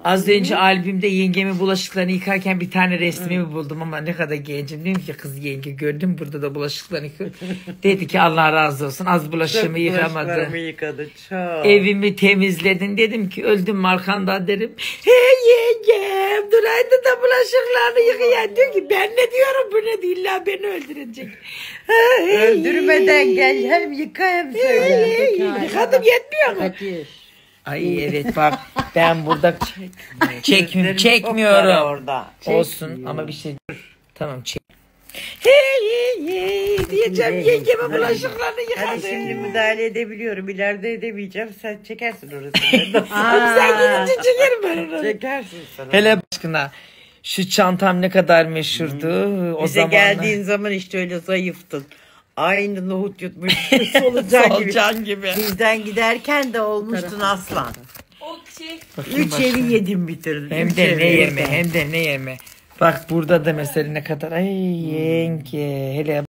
Az önce albümde yengemin bulaşıklarını yıkarken bir tane resmimi buldum ama ne kadar gencim. Dedim ki kız yenge gördün mü burada da bulaşıklarını yıkıyor. Dedi ki Allah razı olsun az bulaşığımı yıkamadı. Yıkadı çok. Evimi temizledin. Dedim ki öldüm arkanda derim. Hey yengem duraydı da bulaşıklarını yıkayan. Diyor ki ben ne diyorum bu ne değil illa beni öldürecek. Öldürmeden gel hem yıka hem söyle. Yıkadım yetmiyor mu? Ay evet bak ben burada çekmiyorum. Orada. Olsun ama bir şey tamam çek. Hey diyeceğim yengeme bulaşıklarını yıkadı. Hadi şimdi müdahale edebiliyorum. İleride edemeyeceğim. Sen çekersin orasını. Sen gidince çekerim ben onu. Çekersin sen. Hele aşkına şu çantam ne kadar meşhurdu o Bize zamanlar. geldiğin zaman işte öyle zayıftın. Aynı nohut yutmuş. Solucan gibi. Bizden giderken de olmuştun aslan. 3 evi yedim bitirdin. Hem de ne yeme. Bak burada da mesela ne kadar ay yenge hele